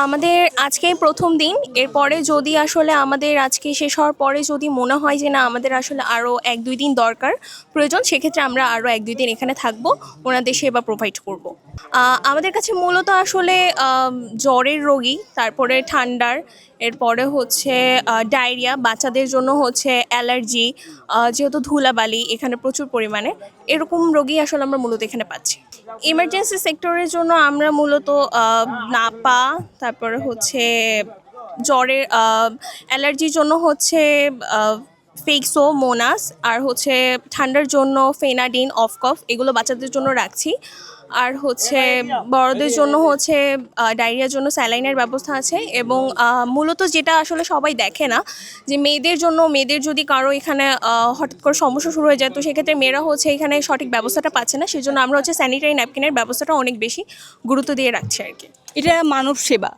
আমাদের আজকেই প্রথম দিন। এরপরে যদি আসলে আমাদের আজকে শেষ হওয়ার পরে যদি মনে হয় যে না আমাদের আসলে আরও 1-2 দিন দরকার প্রয়োজন, সেক্ষেত্রে আমরা আরও 1-2 দিন এখানে থাকবো, ওনাদের সেবা প্রোভাইড করব। আমাদের কাছে মূলত আসলে জ্বরের রোগী, তারপরে ঠান্ডার, এরপরে হচ্ছে ডায়রিয়া, বাচ্চাদের জন্য হচ্ছে অ্যালার্জি, যেহেতু ধুলাবালি এখানে প্রচুর পরিমাণে, এরকম রোগী আসলে আমরা মূলত এখানে পাচ্ছি। ইমার্জেন্সি সেক্টরের জন্য আমরা মূলত নাপা, তারপরে হচ্ছে জ্বরের অ্যালার্জির জন্য হচ্ছে ফেক্সো, মোনাস, আর হচ্ছে ঠান্ডার জন্য ফেনাডিন, অফকফ, এগুলো বাচ্চাদের জন্য রাখছি। আর হচ্ছে বড়দের জন্য হচ্ছে ডায়রিয়ার জন্য স্যালাইনের ব্যবস্থা আছে। এবং মূলত যেটা আসলে সবাই দেখে না, যে মেয়েদের যদি কারো এখানে হঠাৎ করে সমস্যা শুরু হয়ে যায়, তো সেক্ষেত্রে মেয়েরা হচ্ছে এখানে সঠিক ব্যবস্থাটা পাচ্ছে না, সেজন্য আমরা হচ্ছে স্যানিটারি ন্যাপকিনের ব্যবস্থাটা অনেক বেশি গুরুত্ব দিয়ে রাখছি আর কি। এটা মানব সেবা।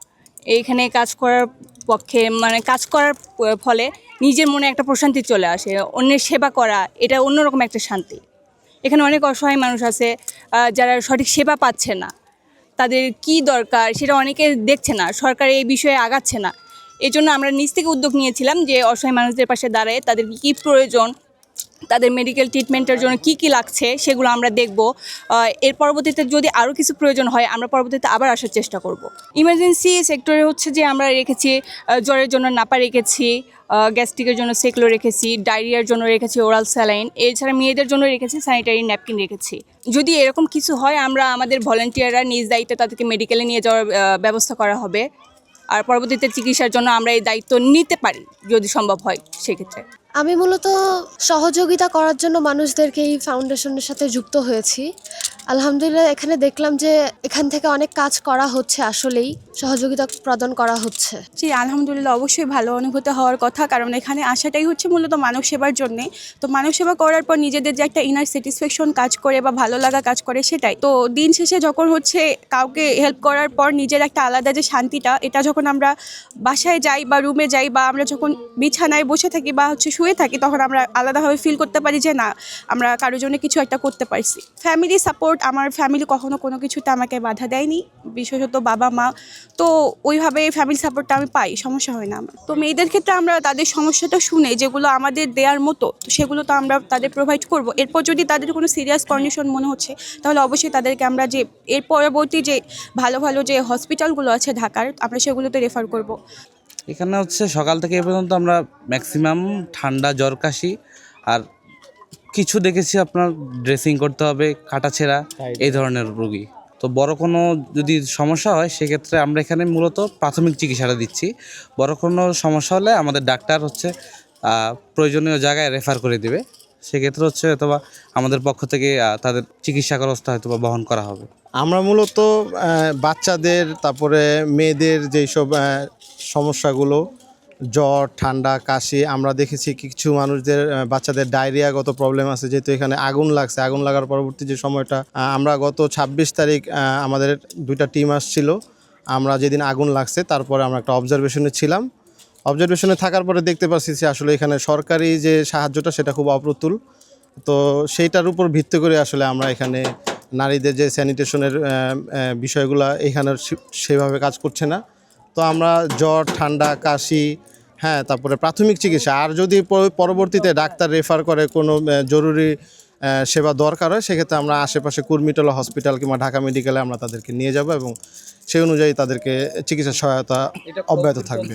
এইখানে কাজ করার পক্ষে কাজ করার ফলে নিজের মনে একটা প্রশান্তি চলে আসে। অন্যের সেবা করা এটা অন্যরকম একটা শান্তি। এখানে অনেক অসহায় মানুষ আছে যারা সঠিক সেবা পাচ্ছে না, তাদের কি দরকার সেটা অনেকে দেখছে না, সরকার এই বিষয়ে আগাচ্ছে না। এই জন্য আমরা নিজ থেকে উদ্যোগ নিয়েছিলাম যে অসহায় মানুষদের পাশে দাঁড়ায় তাদের কী প্রয়োজন, তাদের মেডিকেল ট্রিটমেন্টের জন্য কি কি লাগছে সেগুলো আমরা দেখব। এর পরবর্তীতে যদি আরও কিছু প্রয়োজন হয় আমরা পরবর্তীতে আবার আসার চেষ্টা করব। ইমার্জেন্সি সেক্টরে হচ্ছে যে আমরা রেখেছি জ্বরের জন্য নাপা রেখেছি, গ্যাস্ট্রিকের জন্য সেকলো রেখেছি, ডায়রিয়ার জন্য রেখেছি ওরাল স্যালাইন, এছাড়া মেয়েদের জন্য রেখেছি স্যানিটারি ন্যাপকিন রেখেছি। যদি এরকম কিছু হয় আমরা আমাদের ভলেন্টিয়াররা নিজ দায়িত্বে তাদেরকে মেডিকেলে নিয়ে যাওয়ার ব্যবস্থা করা হবে। আর পরবর্তীতে চিকিৎসার জন্য আমরা এই দায়িত্ব নিতে পারি যদি সম্ভব হয় সেক্ষেত্রে। আমি মূলত সহযোগিতা করার জন্য মানুষদেরকে এই ফাউন্ডেশনের সাথে যুক্ত হয়েছি। আলহামদুলিল্লাহ, এখানে দেখলাম যে এখান থেকে অনেক কাজ করা হচ্ছে, আসলেই সহযোগিতা প্রদান করা হচ্ছে। জি, আলহামদুলিল্লাহ, অবশ্যই ভালো অনুভূতি হওয়ার কথা, কারণ এখানে আসাটাই হচ্ছে মূলত মানব সেবার জন্যে। তো মানব সেবা করার পর নিজেদের যে একটা ইনার স্যাটিসফ্যাকশন কাজ করে বা ভালো লাগা কাজ করে, সেটাই তো দিন শেষে যখন হচ্ছে কাউকে হেল্প করার পর নিজের একটা আলাদা যে শান্তিটা, এটা যখন আমরা বাসায় যাই বা রুমে যাই বা আমরা যখন বিছানায় বসে থাকি বা হচ্ছে শুয়ে থাকি, তখন আমরা আলাদাভাবে ফিল করতে পারি যে না, আমরা কারোর জন্য কিছু একটা করতে পারছি। ফ্যামিলি সাপোর্ট, আমার ফ্যামিলি কখনো কোনো কিছুতে আমাকে বাধা দেয়নি, বিশেষত বাবা মা। তো ওইভাবে ফ্যামিলি সাপোর্টটা আমি পাই, সমস্যা হয় না আমার। তো মেয়েদের ক্ষেত্রে আমরা তাদের সমস্যাটা শুনে যেগুলো আমাদের দেওয়ার মতো, তো সেগুলো তো আমরা তাদের প্রোভাইড করব। এরপর যদি তাদের কোনো সিরিয়াস কন্ডিশন মনে হচ্ছে, তাহলে অবশ্যই তাদেরকে আমরা যে এর পরবর্তী যে ভালো ভালো যে হসপিটালগুলো আছে ঢাকার, আমরা সেগুলোতে রেফার করব। এখানে হচ্ছে সকাল থেকে এ পর্যন্ত আমরা ম্যাক্সিমাম ঠান্ডা, জ্বর, কাশি, আর কিছু দেখেছি আপনার ড্রেসিং করতে হবে, কাটাছেঁড়া, এই ধরনের রোগী। তো বড় কোনো যদি সমস্যা হয় সেক্ষেত্রে আমরা এখানে মূলত প্রাথমিক চিকিৎসাটা দিচ্ছি। বড় কোনো সমস্যা হলে আমাদের ডাক্তার হচ্ছে প্রয়োজনীয় জায়গায় রেফার করে দেবে। সেক্ষেত্রে হচ্ছে অথবা আমাদের পক্ষ থেকে তাদের চিকিৎসা খরচটা হয়তো বা বহন করা হবে। আমরা মূলত বাচ্চাদের, তারপরে মেয়েদের যেই সব সমস্যাগুলো, জ্বর, ঠান্ডা, কাশি, আমরা দেখেছি কিছু মানুষদের বাচ্চাদের ডায়রিয়াগত প্রবলেম আছে, যেহেতু এখানে আগুন লাগছে। আগুন লাগার পরবর্তী যে সময়টা, আমরা গত 26 তারিখ আমাদের 2টা টিম আসছিল। আমরা যেদিন আগুন লাগছে তারপরে আমরা একটা অবজারভেশনে ছিলাম। অবজারভেশনে থাকার পরে দেখতে পাচ্ছি যে আসলে এখানে সরকারি যে সাহায্যটা সেটা খুব অপ্রতুল। তো সেইটার উপর ভিত্তি করে আসলে আমরা এখানে নারীদের যে স্যানিটেশনের বিষয়গুলো এখানে সেভাবে কাজ করছে না। তো আমরা জ্বর, ঠান্ডা, কাশি, হ্যাঁ, তারপরে প্রাথমিক চিকিৎসা, আর যদি পরবর্তীতে ডাক্তার রেফার করে কোনো জরুরি সেবা দরকার হয়, সেক্ষেত্রে আমরা আশেপাশে কুর্মিটোলা হসপিটাল কিংবা ঢাকা মেডিকেলে আমরা তাদেরকে নিয়ে যাব এবং সেই অনুযায়ী তাদেরকে চিকিৎসা সহায়তা অব্যাহত থাকবে।